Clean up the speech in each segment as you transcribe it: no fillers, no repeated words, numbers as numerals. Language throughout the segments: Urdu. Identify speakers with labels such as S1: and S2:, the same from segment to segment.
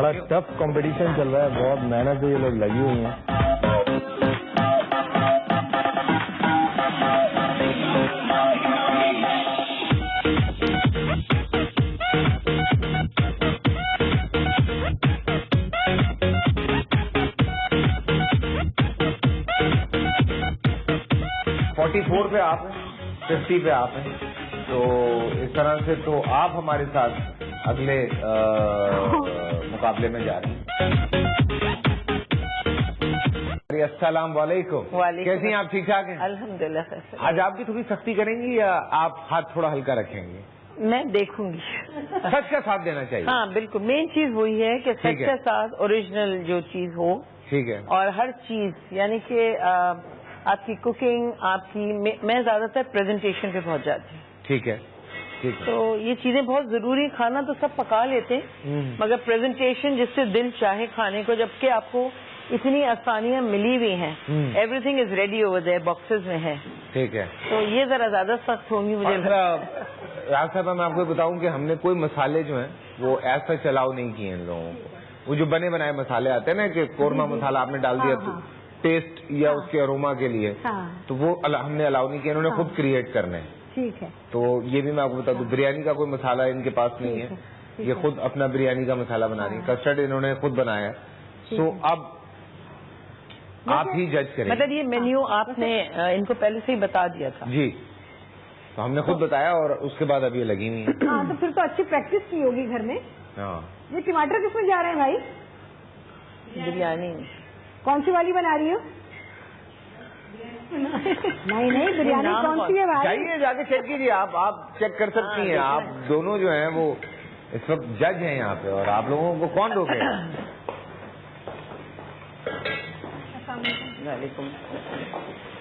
S1: بڑا ٹف کمپٹیشن چل رہا ہے, بہت محنت سے یہ لوگ لگی ہوئی ہیں.
S2: فور پہ آپ ہیں, 50 پہ آپ ہیں, تو اس طرح سے تو آپ ہمارے ساتھ اگلے مقابلے میں جا رہے ہیں. السلام علیکم. کیسی ہیں آپ؟ ٹھیک ٹھاک ہیں
S3: الحمدللہ.
S2: آج آپ کی تھوڑی سختی کریں گی یا آپ ہاتھ تھوڑا ہلکا رکھیں گے؟
S3: میں دیکھوں گی.
S2: سچ کا ساتھ دینا چاہیے.
S3: ہاں بالکل, مین چیز وہی ہے کہ سچ کے ساتھ اوریجنل جو چیز ہو.
S2: ٹھیک ہے.
S3: اور ہر چیز یعنی کہ آپ کی کوکنگ, آپ کی, میں زیادہ تر پریزنٹیشن پہ پہنچ جاتی ہوں.
S2: ٹھیک ہے.
S3: تو یہ چیزیں بہت ضروری. کھانا تو سب پکا لیتے ہیں مگر پریزنٹیشن جس سے دل چاہے کھانے کو, جبکہ آپ کو اتنی آسانیاں ملی ہوئی ہیں, every thing is ready over there, boxes میں ہے.
S2: ٹھیک ہے.
S3: تو یہ ذرا زیادہ سخت ہوں گی مجھے.
S2: راج صاحبہ میں آپ کو بتاؤں کہ ہم نے کوئی مسالے جو ہیں وہ ایسا چلاؤ نہیں کیے ان لوگوں کو. وہ جو بنے بنائے مسالے آتے ہیں نا, کہ قورمہ مسالہ آپ نے ڈال دیا ٹیسٹ یا اس کے اروما کے لیے, تو وہ ہم نے الاؤ نہیں کیا, انہوں نے خود کریٹ کرنے.
S4: ٹھیک ہے.
S2: تو یہ بھی میں آپ کو بتا دوں, بریانی کا کوئی مسالہ ان کے پاس نہیں ہے, یہ خود اپنا بریانی کا مسالہ بنا رہی ہیں. کسٹرڈ انہوں نے خود بنایا. سو اب آپ ہی جج کریں.
S3: مطلب یہ مینیو آپ نے ان کو پہلے سے ہی بتا دیا تھا؟
S2: جی, تو ہم نے خود بتایا اور اس کے بعد اب یہ لگی ہوئی ہیں.
S4: ہاں, تو پھر تو اچھی پریکٹس کی ہوگی گھر میں.
S2: ہاں.
S4: یہ ٹماٹر کس میں جا رہے ہیں بھائی؟
S3: بریانی.
S4: کون سی والی بنا رہی ہو؟ نہیں, بریانی کون سی ہے بھائی؟
S2: چاہیے جا کے چیک کیجیے. آپ چیک کر سکتی ہیں. آپ دونوں جو ہیں وہ اس وقت جج ہیں یہاں پہ, اور آپ لوگوں کو کون روکے گا؟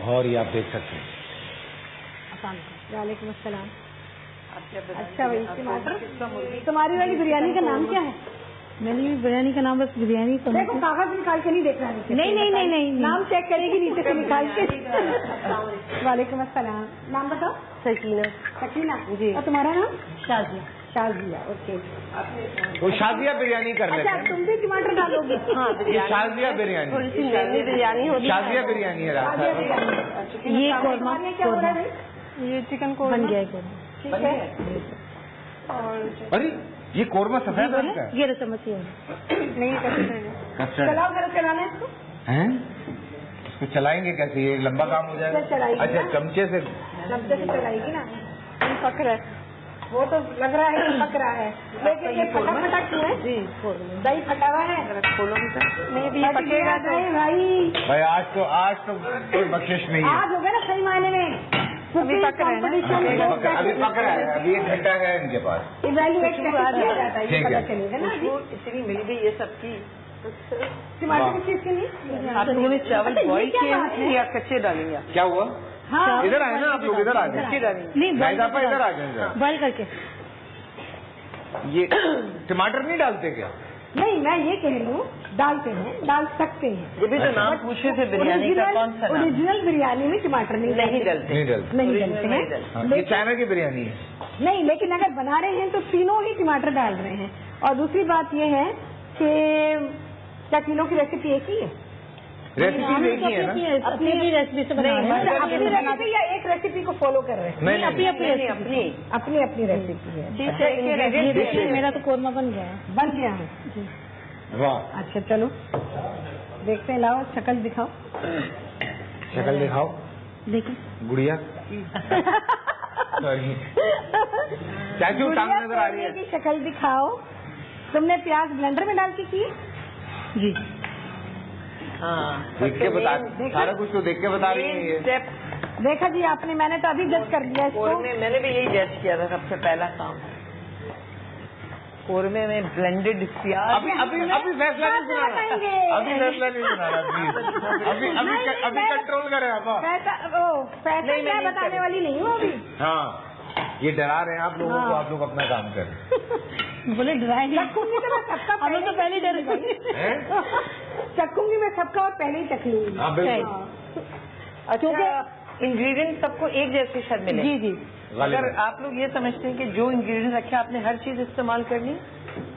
S2: اور یہ آپ دیکھ سکتے ہیں.
S4: وعلیکم السلام. اچھا بھائی, ٹماٹر تمہاری والی بریانی کا نام کیا ہے؟ میری بریانی کا نام بس بریانی. دیکھو کاغذ نکال کے نہیں دیکھ رہا ہے. نہیں, نام چیک کرے گی نیچے سے نکال کے. وعلیکم السلام. نام بتاؤ. سکینہ. جی. اور تمہارا نام؟ شازیہ. اوکے.
S2: وہ شازیہ بریانی کر لیتے ہیں.
S4: تم بھی ٹماٹر ڈالو گے؟ ہاں,
S2: شازیہ بریانی. شازیہ بریانی ہے.
S4: یہ قورمہ کیا ہو رہا ہے؟ یہ چکن قورمہ بن گیا ہے. ٹھیک ہے.
S2: ارے یہ قورمہ سفید رنگ کا ہے.
S4: یہ رسمتی ہے. نہیں, چلاؤ ذرا, چلانا ہے اس کو.
S2: اس کو چلائیں گے کیسے؟ یہ لمبا کام ہو جائے گا. اچھا, چمچے سے
S4: چلائے گی نا. پک رہا ہے وہ تو لگ رہا ہے پک رہا ہے, لیکن یہ پھٹا پھٹا کیوں ہے؟ جی, دہی پھٹا ہوا ہے. نہیں پکے گا
S2: بھائی. آج تو کوئی بخشش نہیں ہے.
S4: آج ہو گیا نا صحیح معنی میں. ابھی پک رہا ہے.
S2: ابھی پک رہا ہے. ابھی 1 گھنٹہ ہے ان کے پاس.
S4: ایویلویٹ چلے گا نا.
S3: اتنی مل گئی یہ سب کی.
S4: ٹماٹر کی چیز کی نہیں.
S3: آپ لوگوں نے چاول بوائل کیے یا کچے ڈالیں گے؟
S2: کیا ہوا؟
S4: ہاں,
S2: ادھر آئے نا آپ لوگ, ادھر آ جائیں.
S4: نہیں,
S2: ادھر آ جائیں.
S4: بوائل کر کے.
S2: یہ ٹماٹر نہیں ڈالتے کیا؟
S4: نہیں, میں یہ کہہ رہی ہوں ڈالتے ہیں, ڈال سکتے ہیں.
S3: یہ بھی تو نام پوچھے تھے بریانی کا, کون سا نام؟
S4: اوریجنل بریانی میں ٹماٹر نہیں ڈلتے ہیں.
S2: یہ چائنا کی بریانی ہے.
S4: نہیں, لیکن اگر بنا رہے ہیں تو تینوں ہی ٹماٹر ڈال رہے ہیں. اور دوسری بات یہ ہے کہ کیا تینوں کی ریسیپی ایک ہی ہے؟
S2: ریسیپی ایک ہی ہے نا.
S4: اپنی بھی ریسیپی سے بنا رہے ہیں. اپنی ریسیپی یا ایک ریسیپی کو فالو کر رہے ہیں؟
S2: نہیں,
S4: اپنی ریسیپی ہے. میرا تو قورمہ بن گیا ہے.
S2: واہ.
S4: اچھا چلو دیکھتے ہیں. لاؤ شکل دکھاؤ.
S2: شکل دکھاؤ.
S4: دیکھیں
S2: گڑیا. چاچو ٹانگ نظر آ رہی ہے.
S4: شکل دکھاؤ. تم نے پیاز بلینڈر میں ڈال کے کی؟ جی.
S3: ہاں,
S2: دیکھ کے بتا, سارا کچھ تو دیکھ کے بتا رہی ہے.
S4: دیکھا جی آپ نے, میں نے تو ابھی جج کر دیا اس کو.
S3: میں نے بھی یہی جج کیا تھا سب سے پہلا کام. قورمے میں بلینڈڈ پیاز.
S2: ابھی فیصلہ نہیں سنا. ابھی کنٹرول کریں آپ.
S4: فیصلہ میں بتانے والی نہیں ہوں ابھی.
S2: ہاں, یہ ڈرا رہے ہیں آپ لوگوں کو. آپ لوگ اپنا کام کریں.
S4: بولے ڈرائیں گے ہمیں تو پہلے ڈر گئی. چکھوں گی میں سب کا, اور پہلے ہی چکھ لوں گی.
S3: کیونکہ انگریڈینٹ سب کو ایک جیسے شاید ملے.
S4: جی.
S3: اگر آپ لوگ یہ سمجھتے ہیں کہ جو انگریڈینٹ رکھے آپ نے ہر چیز استعمال کرنی,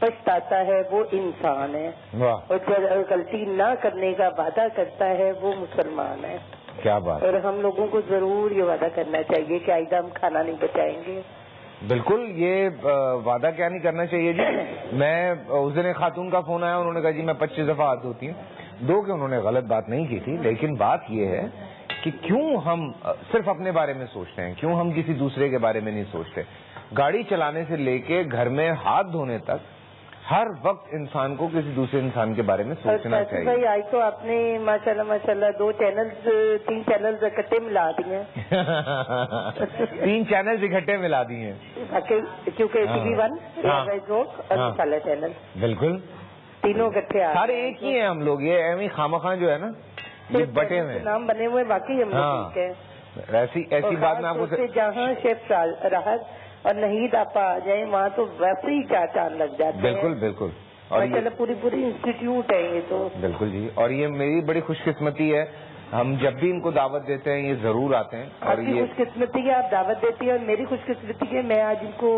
S5: پچھتاتا ہے وہ انسان ہے، اور جو غلطی نہ کرنے کا وعدہ کرتا ہے وہ مسلمان ہے.
S2: کیا بات. اور
S5: ہم لوگوں کو ضرور یہ وعدہ کرنا چاہیے کہ آئندہ ہم کھانا نہیں بچائیں گے.
S2: بالکل. یہ وعدہ کیا نہیں کرنا چاہیے جی. میں اس دن ایک خاتون کا فون آیا, انہوں نے کہا جی میں 25 دفعہ ہاتھ دھوتی ہوں. دو کہ انہوں نے غلط بات نہیں کی تھی, لیکن بات یہ ہے کہ کیوں ہم صرف اپنے بارے میں سوچتے ہیں, کیوں ہم کسی دوسرے کے بارے میں نہیں سوچتے. گاڑی چلانے سے لے کے گھر میں ہاتھ دھونے تک ہر وقت انسان کو کسی دوسرے انسان کے بارے میں سوچنا چاہیے.
S5: بھائی آج تو آپ نے ماشاءاللہ 2 چینلز 3 چینلز اکٹھے ملا دیے ہیں.
S2: 3 چینلز اکٹھے ملا دیے ہیں
S5: کیونکہ TV1 اور مسالہ چینل
S2: بالکل
S5: تینوں اکٹھے
S2: سارے ایک ہی ہیں ہم لوگ. یہ ایویں خامخواہ جو ہے نا یہ بٹے ہوئے
S5: نام بنے ہوئے باقی ہم لوگ ٹھیک ہے.
S2: ایسی بات میں آپ کو
S5: جہاں شیف راحت اور نہید آپ آ جائیں وہاں تو ویسے ہی 4 چاند لگ جاتے ہیں.
S2: بالکل بالکل. اور
S5: پوری انسٹیٹیوٹ ہے یہ تو.
S2: بالکل جی. اور یہ میری بڑی خوش قسمتی ہے, ہم جب بھی ان کو دعوت دیتے ہیں یہ ضرور آتے ہیں. اور یہ
S5: خوش قسمتی ہے آپ دعوت دیتی ہیں, اور میری خوش قسمتی ہے میں آج ان کو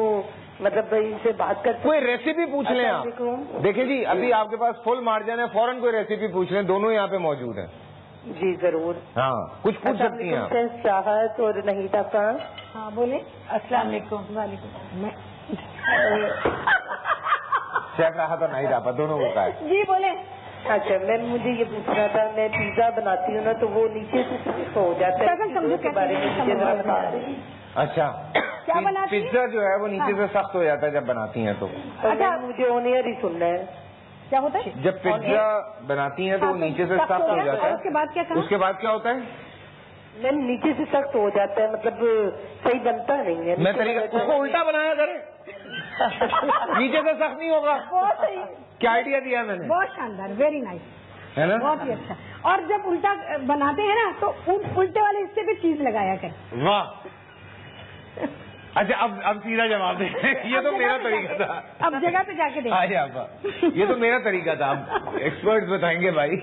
S5: مطلب ان سے بات کرتے.
S2: کوئی ریسیپی پوچھ لیں آپ. دیکھیں جی ابھی آپ کے پاس فل مارجن ہے, فوراً کوئی ریسیپی پوچھ لیں, دونوں یہاں پہ موجود ہیں.
S5: جی ضرور.
S2: ہاں کچھ پوچھ سکتی ہیں آپ.
S5: چاہت اور نہید آپ کا.
S4: ہاں بولیں.
S3: السلام علیکم.
S4: وعلیکم.
S2: شیف راحت اور نہید آپ دونوں کو کہا ہے.
S4: جی بولیں.
S5: اچھا میم مجھے یہ پوچھنا تھا, میں پیزا بناتی ہوں نا تو وہ نیچے سے سخت ہو جاتا ہے, اس کے بارے میں.
S2: اچھا پیزا جو ہے وہ نیچے سے سخت ہو جاتا ہے جب بناتی ہیں تو.
S5: مجھے آن ایئر ہی سننا ہے
S4: کیا ہوتا ہے.
S2: جب پیزا بناتی ہیں تو وہ نیچے سے سخت ہو جاتا ہے.
S4: اس کے بعد کیا کرنا,
S2: اس کے بعد کیا ہوتا ہے.
S5: میم نیچے سے سخت ہو جاتا ہے, مطلب صحیح بنتا نہیں ہے.
S2: میں طریقہ اس کو الٹا بنایا کریں, نیچے سے سخت نہیں ہوگا.
S4: بہت صحیح.
S2: کیا آئیڈیا دیا میں نے.
S4: بہت شاندار, ویری نائس
S2: ہے نا,
S4: بہت ہی اچھا. اور جب الٹا بناتے ہیں نا تو الٹے والے حصے پہ چیز لگایا کریں.
S2: واہ. اچھا اب سیدھا جواب دیں. یہ تو میرا طریقہ تھا.
S4: اب جگہ پہ جا کے دیکھیں.
S2: یہ تو میرا طریقہ تھا, اب ایکسپرٹس بتائیں گے بھائی.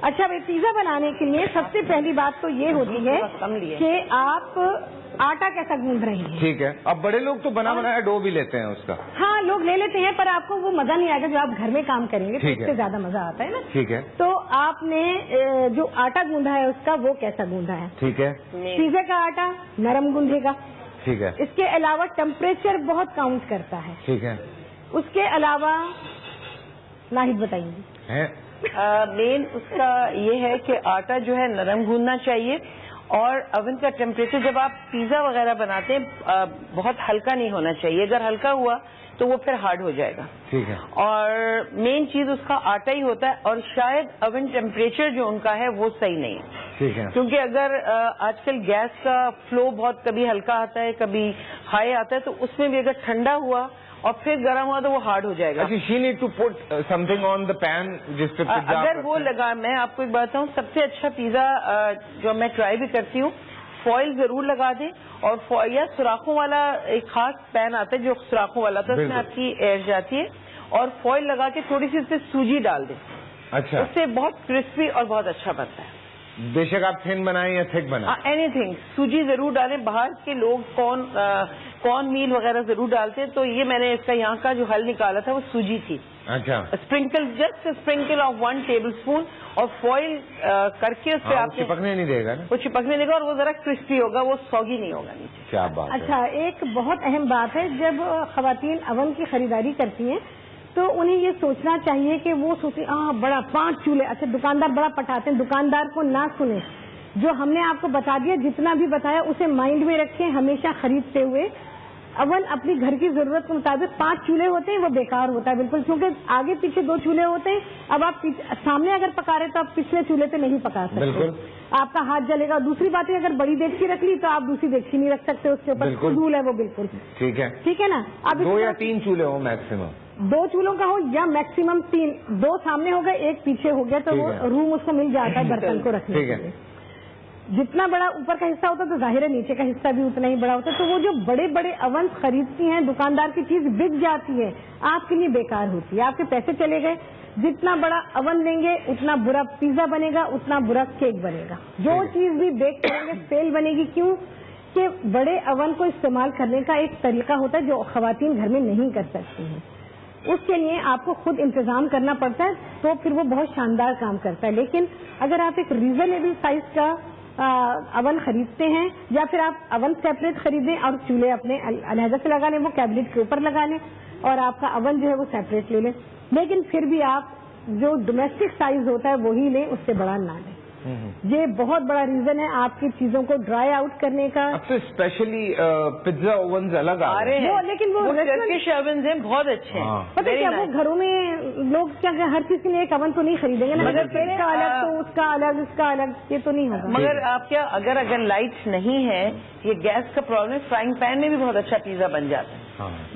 S4: اچھا بھائی پیزا بنانے کے لیے سب سے پہلی بات تو یہ ہوتی ہے کہ آپ آٹا کیسا گوندھ رہے ہیں.
S2: ٹھیک ہے. اب بڑے لوگ تو بنا بنایا ڈو بھی لیتے ہیں اس کا.
S4: ہاں لوگ لے لیتے ہیں, پر آپ کو وہ مزہ نہیں آئے گا جو آپ گھر میں کام کریں گے, تو اس سے زیادہ مزہ آتا ہے نا.
S2: ٹھیک ہے.
S4: تو آپ نے جو آٹا گوندھا ہے اس کا وہ کیسا گوندھا ہے.
S2: ٹھیک ہے.
S4: پیزے کا آٹا نرم گوندھے گا.
S2: ٹھیک ہے.
S4: اس کے علاوہ ٹیمپریچر بہت کاؤنٹ کرتا ہے.
S2: ٹھیک ہے.
S4: اس کے علاوہ ناہید بتائیے.
S3: مین اس کا یہ ہے کہ آٹا جو ہے نرم گوندنا چاہیے, اور اوون کا ٹیمپریچر جب آپ پیزا وغیرہ بناتے ہیں بہت ہلکا نہیں ہونا چاہیے. اگر ہلکا ہوا تو وہ پھر ہارڈ ہو جائے گا.
S2: ٹھیک ہے.
S3: اور مین چیز اس کا آٹا ہی ہوتا ہے, اور شاید اوون ٹیمپریچر جو ان کا ہے وہ صحیح نہیں ہے.
S2: ٹھیک ہے.
S3: کیونکہ اگر آج کل گیس کا فلو بہت کبھی ہلکا آتا ہے کبھی ہائی آتا ہے, تو اس میں بھی اگر ٹھنڈا ہوا اور پھر گرم ہوا تو وہ ہارڈ ہو جائے گا.
S2: She need to put something on the pan جس پہ
S3: اگر وہ لگا. میں آپ کو ایک بات بتاؤں, سب سے اچھا پیزا جو میں ٹرائی بھی کرتی ہوں, فوائل ضرور لگا دیں, اور یا سوراخوں والا ایک خاص پین آتا ہے جو سوراخوں والا تھا, اس میں آپ کی ایئر جاتی ہے, اور فوائل لگا کے تھوڑی سی اس پہ سوجی ڈال دیں.
S2: اچھا.
S3: اس سے بہت کرسپی اور بہت اچھا بنتا ہے.
S2: بے شک آپ تھن بنائیں یا تھک بنائیں,
S3: اینی تھنگ. سوجی ضرور ڈالیں. باہر کے لوگ کارن میل وغیرہ ضرور ڈالتے ہیں, تو یہ میں نے اس کا یہاں کا جو حل نکالا تھا وہ سوجی تھی.
S2: اچھا.
S3: Sprinkler just sprinkler of 1 table spoon, اور فوائل کر کے اس پہ آپ
S2: چپکنے نہیں دے گا نا.
S3: وہ چپکنے دے گا, اور وہ ذرا کرسپی ہوگا, وہ سوگی نہیں ہوگا نیچے.
S2: کیا بات ہے.
S4: اچھا ایک بہت اہم بات ہے, جب خواتین اوون کی خریداری کرتی ہیں تو انہیں یہ سوچنا چاہیے کہ وہ سوچیں بڑا 5 چولہے. اچھا دکاندار بڑا پٹاتے ہیں, دکاندار کو نہ سنیں. جو ہم نے آپ کو بتا دیا, جتنا بھی بتایا اسے مائنڈ میں رکھیں ہمیشہ خریدتے ہوئے. اول اپنی گھر کی ضرورت کے مطابق 5 چولہے ہوتے ہیں, وہ بیکار ہوتا ہے بالکل, کیونکہ آگے پیچھے 2 چولہے ہوتے ہیں. اب آپ سامنے اگر پکا رہے تو آپ پچھلے چولہے پہ نہیں پکا سکتے, آپ کا ہاتھ جلے گا. دوسری بات ہے اگر بڑی دیگچی رکھ لی تو آپ دوسری دیگچی نہیں رکھ سکتے, اس کے اوپر فضول ہے وہ بالکل.
S2: ٹھیک ہے.
S4: ٹھیک ہے نا. اب
S2: 2 یا 3 چولہے ہوں میکسیمم. 2
S4: چولہوں کا ہو یا میکسیمم 3. 2 سامنے ہو گئے, 1 پیچھے ہو گیا, تو وہ روم اس کو مل جاتا ہے برتن کو رکھنے کے لیے. جتنا بڑا اوپر کا حصہ ہوتا ہے تو ظاہر ہے نیچے کا حصہ بھی اتنا ہی بڑا ہوتا ہے. تو وہ جو بڑے بڑے اوون خریدتی ہیں, دکاندار کی چیز بک جاتی ہے, آپ کے لیے بیکار ہوتی ہے, آپ کے پیسے چلے گئے. جتنا بڑا اوون لیں گے اتنا برا پیزا بنے گا, اتنا برا کیک بنے گا. جو چیز بھی بیک کریں گے فیل بنے گی. کیوں کہ بڑے اون کو استعمال کرنے کا ایک طریقہ ہوتا ہے جو خواتین گھر میں نہیں کر سکتی ہیں. اس کے لیے آپ کو خود انتظام کرنا پڑتا ہے تو پھر وہ بہت شاندار کام کرتا ہے. لیکن اگر آپ ایک ریزنیبل سائز کا اون خریدتے ہیں یا پھر آپ اون سیپریٹ خریدیں اور چولہے اپنے علیحدہ سے لگا لیں, وہ کیبنٹ کے اوپر لگا لیں اور آپ کا اون جو ہے وہ سیپریٹ لے لیں. لیکن پھر بھی آپ جو ڈومیسٹک سائز ہوتا ہے وہی لیں, اس سے بڑا نہ لیں. یہ بہت بڑا ریزن ہے آپ کی چیزوں کو ڈرائی آؤٹ کرنے کا.
S2: اب تو اسپیشلی پیزا اوونز الگ آ رہے
S3: ہیں,
S4: لیکن وہ
S3: ٹرکش اوونز ہیں بہت اچھے ہیں.
S4: پتہ کیا وہ گھروں میں لوگ کیا ہر کسی نے ایک اوون تو نہیں خریدیں گے نا, مگر پیٹ کا الگ تو اس کا الگ, اس کا الگ, یہ تو نہیں ہوگا.
S3: مگر آپ کیا اگر لائٹس نہیں ہے, یہ گیس کا پرابلم, فرائنگ پین میں بھی بہت اچھا پیزا بن جاتا ہے.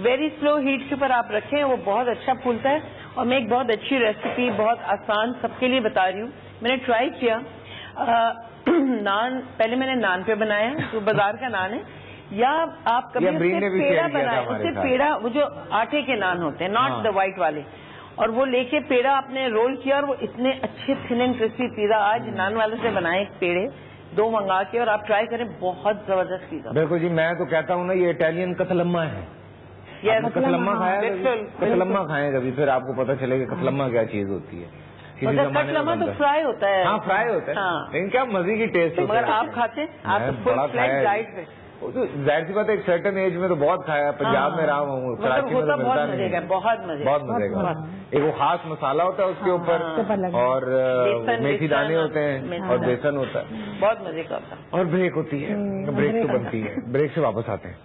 S3: ویری سلو ہیٹ کے اوپر آپ رکھیں, وہ بہت اچھا پھولتا ہے. اور میں ایک بہت اچھی ریسیپی بہت آسان سب کے لیے بتا رہی ہوں. میں نے ٹرائی کیا, نان پہلے میں نے نان پہ بنایا, جو بازار کا نان ہے, یا آپ کبھی اس سے پیڑا بنائیں, اس سے پیڑا, وہ جو آٹے کے نان ہوتے ہیں, ناٹ دا وائٹ والے, اور وہ لے کے پیڑا آپ نے رول کیا, اور وہ اتنے اچھے تھن اینڈ کرسپی پیزا. آج نان والے سے بنائے پیڑے 2 منگا کے, اور آپ ٹرائی کریں, بہت زبردست پیزا.
S2: بالکل جی, میں تو کہتا ہوں نا یہ اٹیلین کتلما ہے. کتلما کھایا, کتلما کھائیں کبھی, پھر آپ کو پتا چلے گا کتلما کیا چیز ہوتی ہے.
S3: کتلما تو فرائی ہوتا ہے.
S2: ہاں فرائی ہوتا ہے, لیکن کیا مزے کی ٹیسٹ ہوتا ہے.
S3: مگر آپ کھاتے ہیں, آپ فل فلیج ڈائٹ پہ.
S2: ظاہر سی بات ہے, ایک سرٹن ایج میں تو بہت کھایا, پنجاب میں رہا ہوں, کراچی میں تو ملتا نہیں,
S3: بہت مزے
S2: کا. ایک وہ خاص مسالہ ہوتا ہے اس کے اوپر, اور میتھی دانے ہوتے ہیں, اور بیسن ہوتا ہے,
S3: بہت مزے کا ہوتا ہے.
S2: اور بریک ہوتی ہے, بریک تو بنتی ہے. بریک سے واپس آتے ہیں.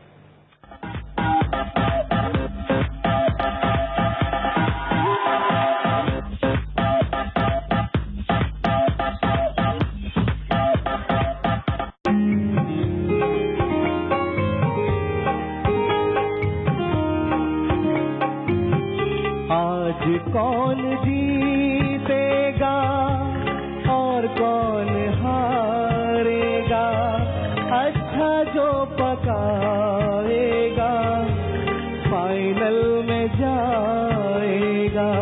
S1: کون جیتے گا اور کون ہارے گا, اچھا جو پکائے گا فائنل میں جائے گا.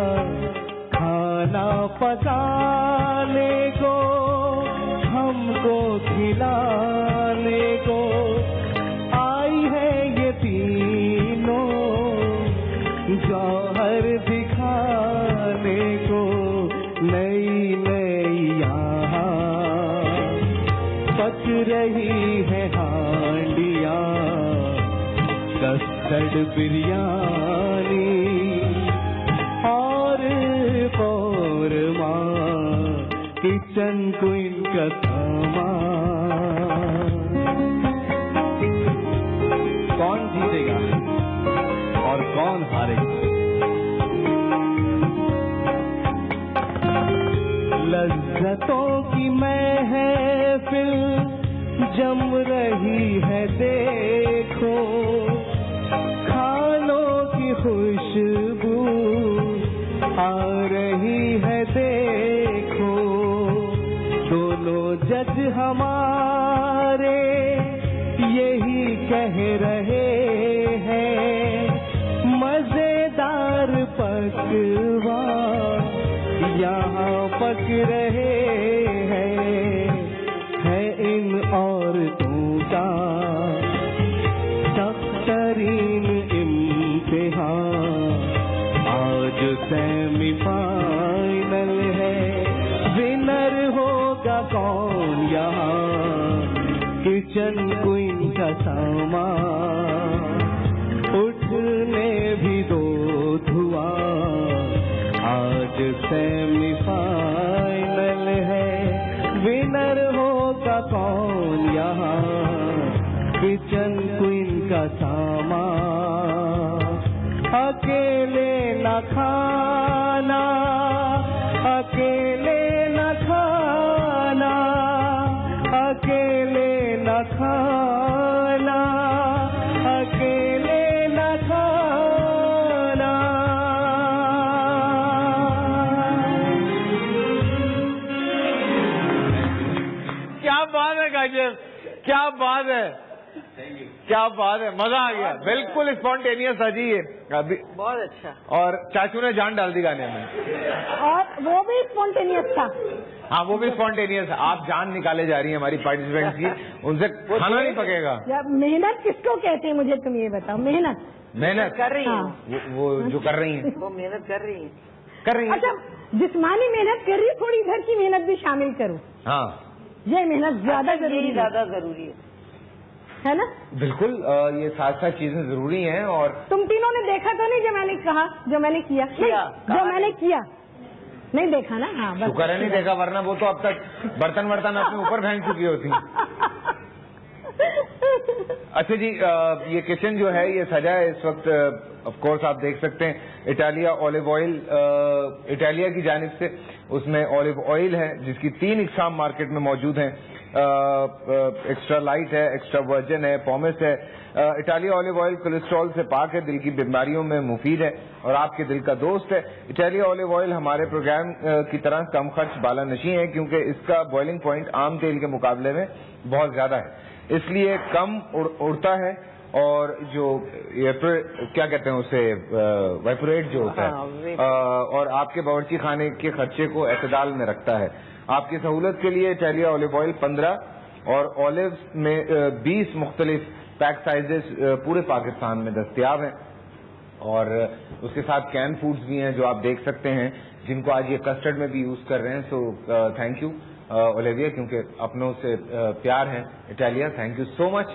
S1: کھانا پکانے کو, ہم کو کھلانے کو آئی ہے یہ تینوں, جوہر دکھانے کو نئی نئی یہاں پک رہی ہے ہانڈیاں. کسٹرڈ بریانی اور قورمہ, کچن کوئن کا سامان. کون جیتے گا اور کون ہارے گا؟ لذتوں کی محفل جم رہی ہے دیکھو, کھانوں کی خوشبو آ رہی ہے دیکھو. دونوں جج ہمارے یہی کہہ رہے ہیں, مزیدار پکوان یہاں پک رہے ہیں. ہے ان عورتوں کا سخت ترین امتحان, آج سیمی فائنل ہے, ونر ہوگا کون یہاں, کچن کوئن کا سامان. اٹھنے بھی دو دھواں, آج سیمی فائنل ہے, ونر ہوگا کون یہاں, کچن کوئن کا سامان. اکیلے نہ کھانا, اکیلے نہ کھانا, اکیلے نہ کھانا, اکیلے نہ کھانا.
S2: کیا بات ہے کاشف, کیا بات ہے, کیا بات ہے, مزہ آ گیا. بالکل اسپونٹینیس تھا جی یہ,
S3: بہت اچھا.
S2: اور چاچو نے جان ڈال دی گانے میں,
S4: اور وہ بھی اسپونٹینیس تھا.
S2: ہاں وہ بھی اسپونٹینیس. آپ جان نکالے جا رہی ہیں ہماری پارٹیسپینٹس کی, ان سے کھانا نہیں پکے گا.
S4: محنت کس کو کہتے ہیں مجھے تم یہ بتاؤ. محنت
S3: کر رہی ہیں
S2: وہ جو کر رہی ہیں
S3: وہ محنت کر رہی ہیں.
S4: اچھا جسمانی محنت کر رہی ہے, تھوڑی گھر کی محنت بھی شامل کرو.
S2: ہاں
S4: یہ محنت زیادہ
S3: ضروری
S4: ہے نا.
S2: بالکل, یہ ساتھ ساتھ چیزیں ضروری ہیں. اور
S4: تم تینوں نے دیکھا تو نہیں جو میں نے کہا, جو میں نے کیا, جو میں نے کیا نہیں دیکھا نا. ہاں
S2: شکر ہے نہیں دیکھا, ورنہ وہ تو اب تک برتن اپنے اوپر پھینک چکی ہوتی. اچھا جی, یہ کچن جو ہے یہ سجا ہے اس وقت. آف کورس آپ دیکھ سکتے ہیں اٹالیا اولیو آئل, اٹالیا کی جانب سے اس میں اولیو آئل ہے جس کی 3 اقسام مارکیٹ میں موجود ہیں. ایکسٹرا لائٹ ہے, ایکسٹرا ورجن ہے, پومس ہے. اٹالیا اولیو آئل کولیسٹرول سے پاک ہے, دل کی بیماریوں میں مفید ہے اور آپ کے دل کا دوست ہے. اٹالیا اولیو آئل ہمارے پروگرام کی طرح کم خرچ بالا نشیں ہے کیونکہ اس کا بوائلنگ پوائنٹ عام تیل کے مقابلے میں بہت زیادہ ہے, اس لیے کم اڑتا ہے اور جو کیا کہتے ہیں اسے ویپوریٹ جو ہوتا ہے, اور آپ کے باورچی خانے کے خرچے کو اعتدال میں رکھتا ہے. آپ کی سہولت کے لیے اٹالیا اولیو آئل 15 اور اولیوز میں 20 مختلف پیک سائزز پورے پاکستان میں دستیاب ہیں. اور اس کے ساتھ کین فوڈز بھی ہیں جو آپ دیکھ سکتے ہیں, جن کو آج یہ کسٹرڈ میں بھی یوز کر رہے ہیں. سو تھینک یو اولیویا, کیونکہ اپنوں سے پیار ہے اٹالیا. تھینک یو سو مچ.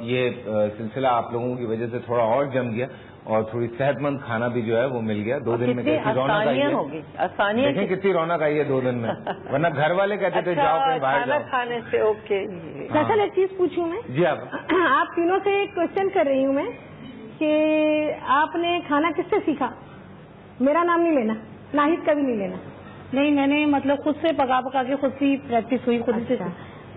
S2: یہ سلسلہ آپ لوگوں کی وجہ سے تھوڑا اور جم گیا اور تھوڑی صحت مند کھانا بھی جو ہے وہ مل گیا. 2 دن میں کتنی رونق آئی ہے, دیکھیں کتنی رونق آئی ہے 2 دن میں, ورنہ گھر والے کہتے تھے جاؤ کہیں باہر جاؤ
S3: کھانے سے. اوکے
S4: دراصل ایک چیز پوچھوں میں.
S2: جی
S4: آپ تینوں سے ایک کوشچن کر رہی ہوں میں کہ آپ نے کھانا کس سے سیکھا؟ میرا نام نہیں لینا, ناہید کا بھی نہیں لینا. نہیں, میں نے مطلب خود سے پکا کے خود سے پریکٹس ہوئی, خود سے.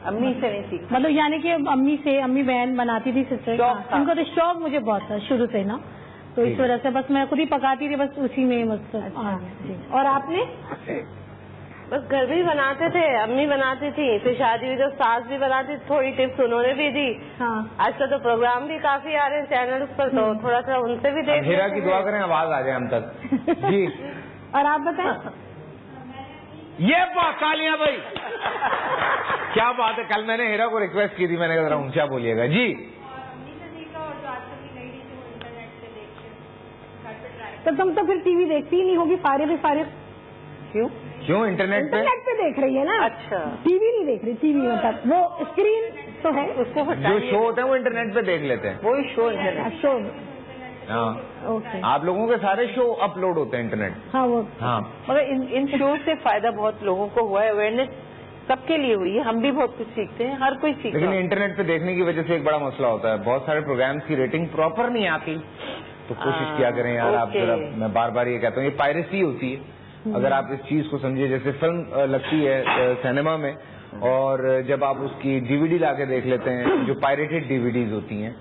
S3: امی سے نہیں سیکھا,
S4: مطلب یعنی کہ امی بہن بناتی تھی سسٹر, ان کو تو شوق مجھے بہت تھا شروع سے نا, تو اس وجہ سے بس میں خود ہی پکاتی تھی, بس اسی میں مطلب. اور آپ نے؟
S5: بس گھر بھی بناتے تھے, امی بناتی تھی, پھر شادی ہوئی تو ساس بھی بناتی تھی, تھوڑی ٹپس انہوں نے بھی دی.
S4: ہاں
S5: آج کل تو پروگرام بھی کافی آ رہے ہیں چینلز پر, تو تھوڑا تھوڑا ان سے بھی دیکھ.
S2: ہیرا کی دعا کریں آواز آ جائے ہم تک. جی
S4: اور آپ بتائیں.
S2: یہ کالیاں بھائی کیا بات ہے, کل میں نے ہیرا کو ریکویسٹ کی تھی, میں نے کہا ذرا اونچا بولیے گا. جی
S4: تو تم تو پھر ٹی وی دیکھتی ہی نہیں ہوگی, فارغ.
S2: کیوں انٹرنیٹ
S4: پہ دیکھ رہی ہے نا.
S5: اچھا,
S4: ٹی وی نہیں دیکھ رہی, ٹی وی مطلب وہ اسکرین تو ہے, اس کو
S2: جو شو ہوتے ہیں وہ انٹرنیٹ پہ دیکھ لیتے ہیں.
S3: وہی شو
S4: شو.
S2: ہاں
S4: اوکے,
S2: آپ لوگوں کے سارے شو اپلوڈ ہوتے ہیں انٹرنیٹ.
S4: ہاں وہ
S2: ہاں,
S3: مگر ان شو سے فائدہ بہت لوگوں کو ہوا ہے, اویئرنیس سب کے لیے ہوئی ہے, ہم بھی بہت کچھ سیکھتے ہیں, ہر کوئی سیکھتا ہے.
S2: لیکن انٹرنیٹ پہ دیکھنے کی وجہ سے ایک بڑا مسئلہ ہوتا ہے, بہت سارے پروگرامز کی ریٹنگ پراپر نہیں آتی, تو کوشش کیا کریں یار آپ ذرا. میں بار بار یہ کہتا ہوں, یہ پائریسی ہوتی ہے. اگر آپ اس چیز کو سمجھے, جیسے فلم لگتی ہے سینما میں, اور جب آپ اس کی DVD لا کے دیکھ لیتے ہیں, جو پائریٹڈ DVDs ہوتی ہیں,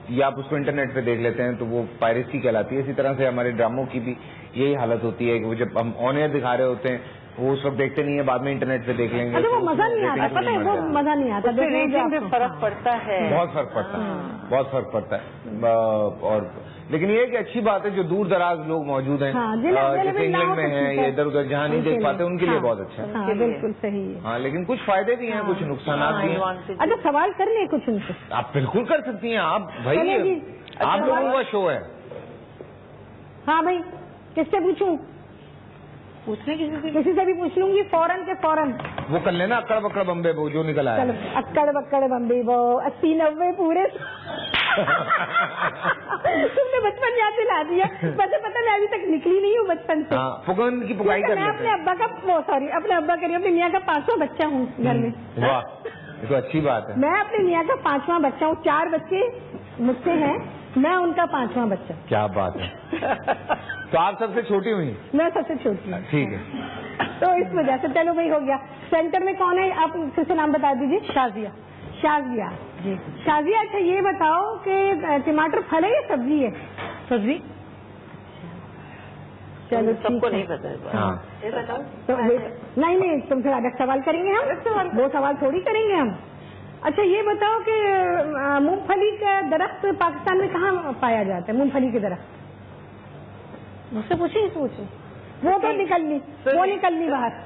S2: یا آپ اس کو انٹرنیٹ پہ دیکھ لیتے ہیں, تو وہ پائریسی کہلاتی ہے. اسی طرح سے ہمارے ڈراموں کی بھی یہی حالت ہوتی ہے کہ وہ جب ہم آن ایئر دکھا رہے ہوتے ہیں وہ اس وقت دیکھتے نہیں ہے, بعد میں انٹرنیٹ پہ دیکھ لیں گے.
S4: وہ مزہ نہیں آتا, پتہ ہے وہ مزہ نہیں آتا,
S3: فرق پڑتا ہے,
S2: بہت فرق پڑتا ہے, بہت فرق پڑتا ہے. اور لیکن یہ کہ اچھی بات ہے جو دور دراز لوگ موجود ہیں, جیسے انگلینڈ میں ہیں یا ادھر ادھر جہاں نہیں دیکھ پاتے, ان کے لیے بہت اچھا ہے.
S4: بالکل صحیح ہے.
S2: ہاں, لیکن کچھ فائدے بھی ہیں, کچھ نقصانات بھی ہیں.
S4: اچھا سوال کر لیں کچھ ان سے.
S2: آپ بالکل کر سکتی ہیں. آپ بھائی آپ لوگوں کا شو ہے.
S4: ہاں بھائی, کس سے پوچھوں؟
S3: پوچھنے
S4: کسی سے بھی پوچھ لوں گی فوراً کے فوراً.
S2: وہ کر لینا اکڑ بکڑ بمبے وہ جو نکل آیا.
S4: اکڑ بکڑ بمبے وہ 80-90 پورے. تم نے بچپن یاد دلا دیا, مجھے پتا میں ابھی تک نکلی نہیں ہوں بچپن سے.
S2: پکن کی پکائی کر
S4: میں اپنے ابا کا اپنے ابا کری اپنی میاں کا 5واں بچہ ہوں گھر میں.
S2: واہ, یہ تو اچھی بات ہے.
S4: میں اپنی میاں کا 5واں بچہ ہوں, 4 بچے مجھ سے ہیں, میں ان کا 5واں بچہ.
S2: کیا بات ہے. تو آپ سب سے چھوٹی ہوئی؟
S4: میں سب سے چھوٹی ہوں.
S2: ٹھیک ہے,
S4: تو اس وجہ سے چلو بھائی ہو گیا. سینٹر میں کون ہے آپ پھر سے نام بتا دیجیے. شازیہ. جی شازیہ, اچھا یہ بتاؤ کہ ٹماٹر پھل ہے یا سبزی ہے؟ سبزی. چلو
S3: سب کو نہیں پتا ہے.
S4: نہیں تم سے الگ سوال کریں گے ہم, وہ سوال تھوڑی کریں گے ہم. اچھا یہ بتاؤ کہ مونگ پھلی کا درخت پاکستان میں کہاں پایا جاتا ہے؟ مونگ پھلی کے درخت مجھ سے پوچھیں. وہ تو نکلنی باہر.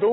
S3: 2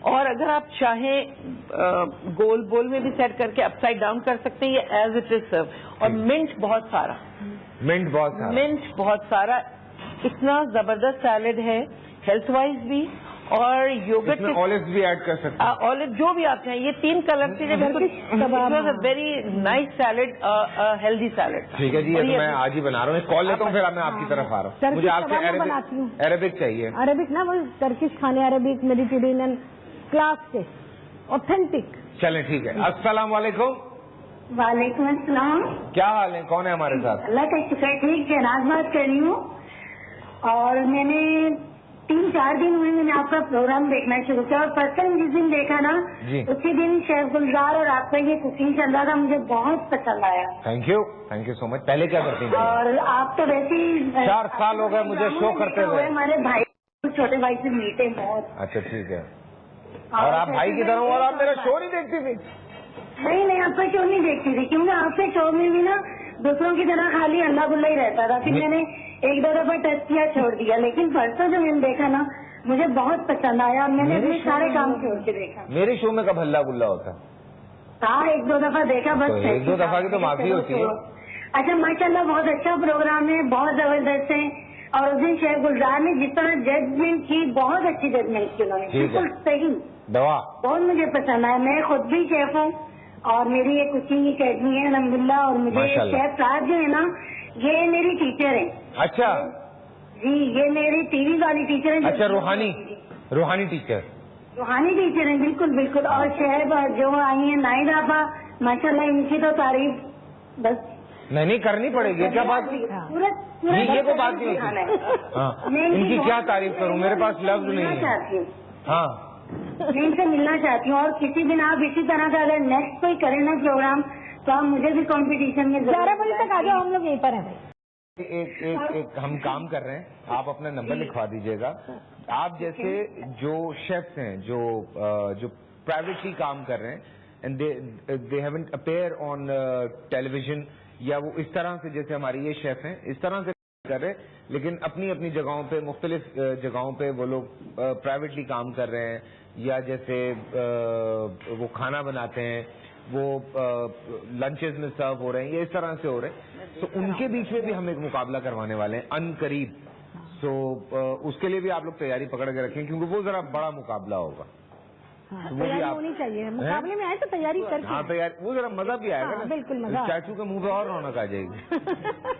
S3: اور اگر آپ چاہیں گول بول میں بھی سیٹ کر کے اپ سائڈ ڈاؤن کر سکتے ہیں یہ ایز اٹ از سرو. اور منٹ بہت سارا اتنا زبردست سیلڈ ہے ہیلتھ وائز بھی, اور یوگرٹ
S2: میں آلوز بھی ایڈ کر سکتے ہیں,
S3: آلو جو بھی آپ چاہیں. یہ 3 کلر سے very nice salad, healthy salad.
S2: ٹھیک ہے جی, یہ تو میں آج ہی بنا رہا ہوں. کال لیتا ہوں پھر میں آپ کی طرف آ رہا ہوں. مجھے آپ سے عربک چاہیے.
S4: عربک نا وہ ٹرکش کھانے, عربک میڈیٹرینین کلاس کے اوتھینٹک.
S2: چلیں ٹھیک ہے. السلام علیکم.
S4: وعلیکم السلام.
S2: کیا حال ہے, کون ہے ہمارے ساتھ؟
S4: اللہ کا شکر. ٹھیک ہے, ناز بات کر رہی ہوں. اور میں نے 3-4 دن ہوئے میں نے آپ کا پروگرام دیکھنا شروع کیا, اور فرسٹ ٹائم جس دن دیکھا نا اسی دن شیف گلزار اور آپ کا یہ کوکنگ چل رہا تھا, مجھے بہت پسند آیا.
S2: تھینک یو سو مچ. پہلے کیا کرتی ہیں؟
S4: اور آپ تو ویسے ہی
S2: 4 سال ہو گئے مجھے شو کرتے ہوئے.
S4: ہمارے بھائی چھوٹے بھائی سے میٹے بہت.
S2: اچھا ٹھیک ہے. اور آپ بھائی کی طرح, اور آپ میرا شو نہیں دیکھتی تھی؟
S4: نہیں, آپ کا شو نہیں دیکھتی تھی, کیونکہ آپ کے شو میں بھی نا دوسروں کی طرح خالی اللہ گلا ہی رہتا تھا. پھر میں نے 1-2 دفعہ ٹچ کیا, چھوڑ دیا. لیکن پرسوں جو میں نے دیکھا نا مجھے بہت پسند آیا, اور میں نے اپنے سارے کام چھوڑ کے دیکھا.
S2: میرے شو میں کب ہلا گلا ہوتا؟
S4: ہاں 1-2 دفعہ دیکھا بس.
S2: 1-2 دفعہ کی تو معافی ہوتی ہے.
S4: اچھا ماشاء اللہ بہت اچھا پروگرام ہے, بہت زبردست ہے. اور اس دن شیف گلزار نے جس طرح ججمنٹ کی, بہت اچھی ججمنٹ کی انہوں نے, بالکل صحیح
S2: دوا.
S4: بہت مجھے پسند آیا. میں خود بھی شیف ہوں اور میری یہ کوکنگ اکیڈمی ہے الحمدللہ. اور مجھے شیف صاحب جو ہے نا یہ میری ٹیچر ہے.
S2: اچھا
S4: جی, یہ میری ٹی وی والی ٹیچر ہے.
S2: اچھا, روحانی ٹیچر.
S4: روحانی ٹیچر ہیں, بالکل. اور شیف جو آئی ہیں نائد آپا, ماشاء اللہ ان کی تو تعریف بس
S2: نہیں کرنی پڑے گی. کیا بات نہیں, یہ کوئی بات نہیں ہوتی. ان کی کیا تعریف کروں, میرے پاس لفظ نہیں ہے. ہاں
S4: میں ان سے ملنا چاہتی ہوں. اور کسی دن آپ اسی طرح کا اگر نیکسٹ کوئی کریں نا پروگرام تو آپ مجھے بھی کمپٹیشن میں 11 بجے تک آ جاؤ, ہم لوگ یہیں پر ہیں.
S2: ایک ہم کام کر رہے ہیں, آپ اپنا نمبر لکھوا دیجیے گا. آپ جیسے جو شیفس ہیں جو پرائیویٹلی کام کر رہے ہیں and they haven't appear on television, یا وہ اس طرح سے جیسے ہمارے یہ شیف ہیں اس طرح سے کر رہے, لیکن اپنی اپنی جگہوں پہ, مختلف جگہوں پہ وہ لوگ پرائیویٹلی کام کر رہے ہیں, یا جیسے وہ کھانا بناتے ہیں, وہ لنچز میں سرو ہو رہے ہیں, یہ اس طرح سے ہو رہے ہیں. تو ان کے بیچ میں بھی ہم ایک مقابلہ کروانے والے ہیں ان قریب. سو اس کے لیے بھی آپ لوگ تیاری پکڑ کے رکھیں, کیونکہ وہ ذرا بڑا مقابلہ ہوگا.
S4: وہ بھی ہونی چاہیے, مقابلے میں آئے تو تیاری کر کے.
S2: ہاں تیاری, وہ ذرا مزہ بھی آئے گا نا.
S4: بالکل مزہ.
S2: چاچو کے منہ پہ اور رونق آ جائے گی,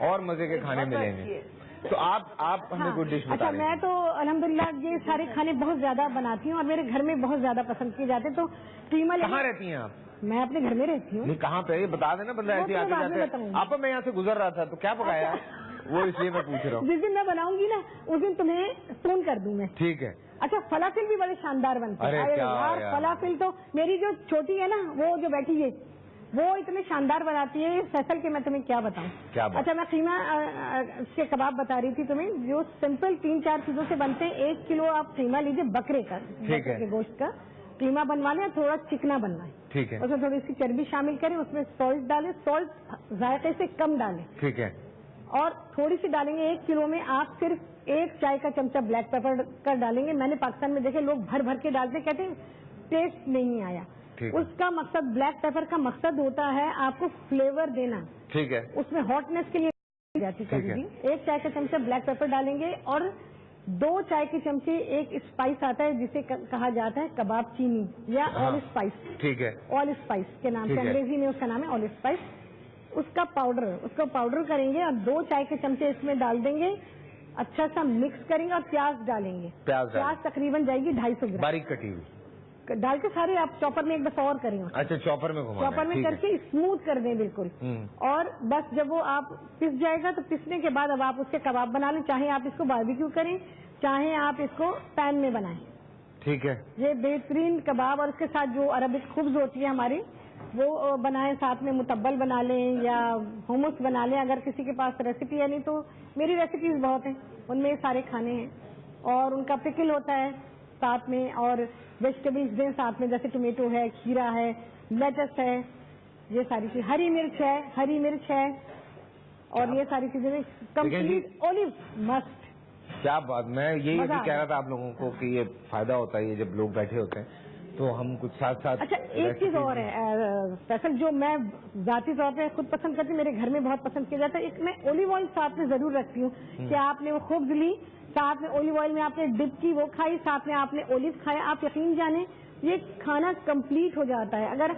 S2: اور مزے کے کھانے ملیں گے. تو آپ ہمیں کوئی ڈش بتا.
S4: اچھا, میں تو الحمدللہ یہ سارے کھانے بہت زیادہ بناتی ہوں اور میرے گھر میں بہت زیادہ پسند کیے جاتے. تو قیمہ
S2: کہاں رہتی ہیں آپ؟
S4: میں اپنے گھر میں رہتی ہوں.
S2: نہیں کہاں پہ, یہ بتا دینا, بندہ ایسے آتے جاتے. آپ میں یہاں سے گزر رہا تھا تو کیا پکایا, وہ اس لیے میں پوچھ رہا ہوں.
S4: جس دن میں بناؤں گی نا اس دن تمہیں فون کر دوں میں.
S2: ٹھیک ہے.
S4: اچھا, فلافل بھی بڑے شاندار بنتے ہیں یار. فلافل تو میری جو چھوٹی ہے نا, وہ جو بیٹھی ہے وہ اتنے شاندار بناتی ہے فیصل کے, میں تمہیں کیا بتاؤں. اچھا, میں قیمہ کے کباب بتا رہی تھی تمہیں, جو سمپل 3-4 چیزوں سے بنتے ہیں. 1 کلو آپ قیمہ لیجیے بکرے کا, بکرے کے گوشت کا قیمہ بنوا لیں, تھوڑا چکنا بننا ہے.
S2: ٹھیک ہے.
S4: اس میں تھوڑی سی چربی شامل کریں, اس میں سالٹ ڈالیں, سالٹ ذائقے سے کم ڈالیں.
S2: ٹھیک ہے.
S4: اور تھوڑی سی ڈالیں گے. 1 کلو میں آپ صرف 1 چائے کا چمچہ بلیک پیپر کا ڈالیں گے. میں نے پاکستان میں دیکھے لوگ بھر بھر کے ڈالتے, کہتے ہیں ٹیسٹ نہیں آیا. اس کا مقصد, بلیک پیپر کا مقصد ہوتا ہے آپ کو فلیور دینا.
S2: ٹھیک ہے.
S4: اس میں ہاٹنیس کے لیے جاتی ہے. 1 چائے کا چمچہ بلیک پیپر ڈالیں گے, اور 2 چائے کے چمچے ایک اسپائس آتا ہے جسے کہا جاتا ہے کباب چینی یا آل اسپائس. ٹھیک ہے. آل اسپائس کے نام سے, انگریزی میں اس کا نام ہے آل اسپائس. اس کا پاؤڈر, اس کو پاؤڈر کریں گے اور 2 چائے کے چمچے اس میں ڈال دیں گے. اچھا سا مکس کریں گے اور پیاز ڈالیں گے. پیاز تقریباً جائے گی 250 گرام
S2: باریک کٹی ہوئی
S4: ڈال کے سارے آپ چاپر میں ایک دفعہ اور کریں.
S2: اچھا, چاپر میں
S4: چاپر میں کر کے اسموتھ کر دیں بالکل. اور بس جب وہ آپ پس جائے گا تو پسنے کے بعد اب آپ اس کے کباب بنا لیں. چاہے آپ اس کو باربیکیو کریں, چاہے آپ اس کو پین میں بنائیں.
S2: ٹھیک ہے. یہ
S4: بہترین کباب, اور اس کے ساتھ جو عربک خبز ہوتی ہے ہماری وہ بنائیں, ساتھ میں متبل بنا لیں یا ہومس بنا لیں. اگر کسی کے پاس ریسیپی ہے, نہیں تو میری ریسیپیز بہت ہیں, ان میں سارے کھانے ہیں. اور ان کا پکل ہوتا ہے ساتھ میں, اور ویجیٹیبلس دیں ساتھ میں, جیسے ٹمیٹو ہے, کھیرا ہے, لیٹس ہے, یہ ساری چیز, ہری مرچ ہے, اور یہ ساری چیزیں کمپلیٹ اولیو مسٹ.
S2: کیا بات, میں یہی کہہ رہا تھا آپ لوگوں کو کہ یہ فائدہ ہوتا ہے یہ جب لوگ بیٹھے ہوتے ہیں. تو ہم کچھ ساتھ ساتھ.
S4: اچھا ایک چیز اور ہے فیصل, جو میں ذاتی طور پہ خود پسند کرتی ہوں, میرے گھر میں بہت پسند کیا جاتا ہے, ایک میں اولیو آئل ساتھ میں ضرور رکھتی ہوں کہ آپ نے وہ خوب لی, ساتھ میں اولیو آئل میں آپ نے ڈپ کی وہ کھائی, ساتھ میں آپ نے اولیو کھایا, آپ یقین جانیں یہ کھانا کمپلیٹ ہو جاتا ہے. اگر